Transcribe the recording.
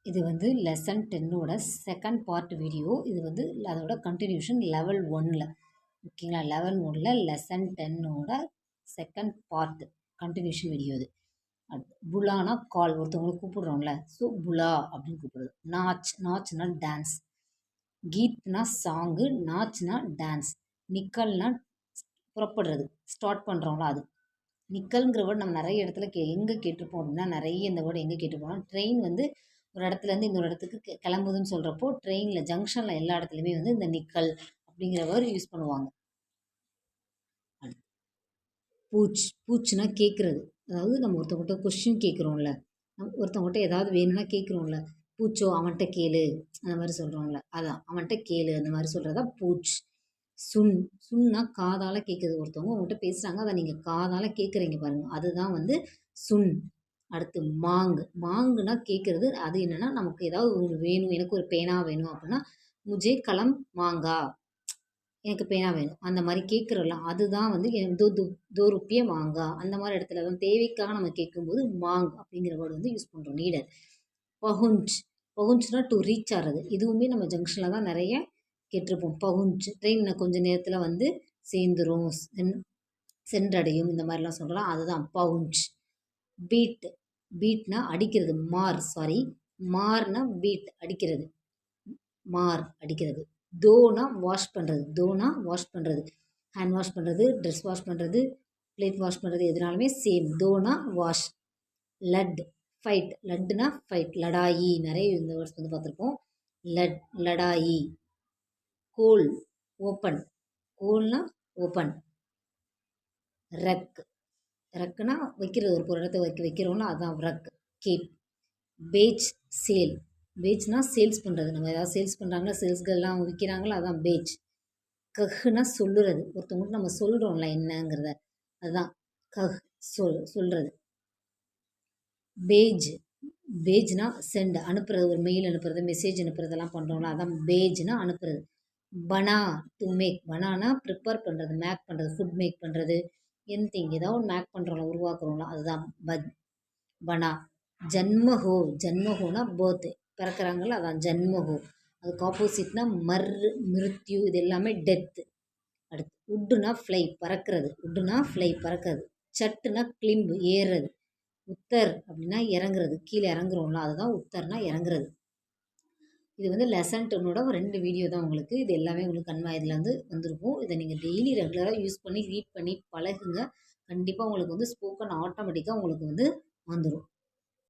இது வந்து லெசன் 10ஓட செகண்ட் பார்ட் வீடியோ. இது வந்து அதோட கண்டினியூஷன் லெவல் 1ல் ஓகேங்களா. லெவல் 1ல் லெசன் 10ஓட செகண்ட் பார்ட் கண்டினியூஷன் வீடியோ இது. புலானா கால், ஒருத்தவங்களை கூப்பிடுறோம்ல, ஸோ புலா அப்படின்னு கூப்பிடுறது. நாச், நாச்னா டான்ஸ். கீத்னா சாங்கு, நாச்னா டான்ஸ். நிக்கல்னா புறப்படுறது, ஸ்டார்ட் பண்ணுறோம்ல அது. நிக்கல்ங்கிற வேர்டு நம்ம நிறைய இடத்துல எங்கே கேட்டிருப்போம் அப்படின்னா, நிறைய இந்த வேர்டு எங்கே கேட்டிருப்போம்னா, ட்ரெயின் வந்து ஒரு இடத்துலேருந்து இன்னொரு இடத்துக்கு கிளம்புதுன்னு சொல்கிறப்போ ட்ரெயினில் ஜங்ஷனில் எல்லா இடத்துலையுமே வந்து இந்த நிக்கல் அப்படிங்கிற வேர்டு யூஸ் பண்ணுவாங்க. பூச், பூச்சுனா கேட்குறது. அதாவது நம்ம ஒருத்தவங்கள்ட்ட கொஸ்டின் கேட்குறோம்ல, ஒருத்தவங்கள்ட்ட ஏதாவது வேணும்னா கேட்குறோம்ல, பூச்சோ அவன்கிட்ட கேளு அந்த மாதிரி சொல்கிறோம்ல, அதான் அவன்கிட்ட கேளு அந்த மாதிரி சொல்கிறதா பூச். சுன், சுன்னா காதால் கேட்குறது. ஒருத்தவங்க உங்கள்கிட்ட பேசுகிறாங்க, அதை நீங்கள் காதால் கேட்குறீங்க பாருங்கள், அதுதான் வந்து சுன். அடுத்து மாங்கு, மாங்குனா கேட்குறது. அது என்னென்னா நமக்கு ஏதாவது ஒன்று வேணும், எனக்கு ஒரு பேனா வேணும் அப்படின்னா முஜே கலம் மாங்கா, எனக்கு பேனா வேணும் அந்த மாதிரி கேட்குறோம்ல, அதுதான் வந்து தோ ருப்பிய மாங்கா. அந்த மாதிரி இடத்துல தான் தேவைக்காக நம்ம கேட்கும்போது மாங் அப்படிங்கிற வேர்டு வந்து யூஸ் பண்ணுறோம். நீடர். பகுஞ்ச், பகுஞ்ச்னா டு ரீச் ஆகிறது. இதுவுமே நம்ம ஜங்ஷனில் தான் நிறைய கேட்டிருப்போம். பகுஞ்ச், ட்ரெயின் கொஞ்சம் நேரத்தில் வந்து சேர்ந்துரும், சென்றடையும், இந்த மாதிரிலாம் சொல்கிறோம், அதுதான் பவுஞ்ச். பீட், பீட்னா அடிக்கிறது. மார்னா பீட் அடிக்கிறது, மார் அடிக்கிறது. தோனா வாஷ் பண்ணுறது, தோனா வாஷ் பண்ணுறது, ஹேண்ட் வாஷ் பண்ணுறது, ட்ரெஸ் வாஷ் பண்ணுறது, பிளேட் வாஷ் பண்ணுறது, எதுனாலுமே சேம், தோனா வாஷ். லட், ஃபைட், லட்டுனா ஃபைட், லடாயி, நிறைய இந்த வேர்ட்ஸ் வந்து பார்த்துருப்போம். லடாயி. கோல், ஓப்பன், கோல்னா ஓப்பன். ரக், ரக்குனா வைக்கிறது, ஒரு இடத்த வைக்கிறோம்னா அதுதான் ரக். கேப். பேஜ், சேல், பேஜ்னா சேல்ஸ் பண்ணுறது. நம்ம ஏதாவது சேல்ஸ் பண்ணுறாங்களா, சேல்ஸ்கள்லாம் அவங்க விற்கிறாங்களா, அதான் பேஜ். கஹ்னா சொல்லுறது, ஒருத்தவங்களுக்கு நம்ம சொல்கிறோம்ல என்னங்கிறத, அதுதான் கஹ், சொல்கிறது. பேஜ், பேஜ்னா சென்ட், அனுப்புறது, ஒரு மெயில் அனுப்புறது, மெசேஜ் அனுப்புறதெல்லாம் பண்ணுறோம்ல, அதான் பேஜ்னா அனுப்புறது. பனா, டு மேக், பனானா ப்ரிப்பேர் பண்ணுறது, மேக் பண்ணுறது, ஃபுட் மேக் பண்ணுறது, எனிதிங் ஏதாவது ஒன்று மேக் பண்ணுறோம்ல, உருவாக்குறோம்ல, அதுதான் பனா. ஜன்மஹோ, ஜன்மஹோனா பர்த், பிறக்கிறாங்கல்ல, அதான் ஜன்மஹோ. அதுக்கு ஆப்போசிட்னா மிருத்யு, இது எல்லாமே டெத்து. அடுத்து உட்டுனா ஃப்ளை, பறக்கிறது, உட்டுனா ஃப்ளை பறக்கிறது. சட்டுனா கிளிம்பு, ஏறுறது. உத்தர் அப்படின்னா இறங்குறது, கீழே இறங்குறோம்ல, அதுதான் உத்தர்னா இறங்குறது. இது வந்து லெசன் 10ஓட 2 வீடியோ தான் உங்களுக்கு. இது எல்லாமே உங்களுக்கு இதில் வந்து வந்திருக்கும். இதை நீங்கள் டெய்லி ரெகுலராக யூஸ் பண்ணி ரீட் பண்ணி பழகுங்க. கண்டிப்பாக உங்களுக்கு வந்து ஸ்போக்கன் ஆட்டோமேட்டிக்காக உங்களுக்கு வந்து வந்துடும்.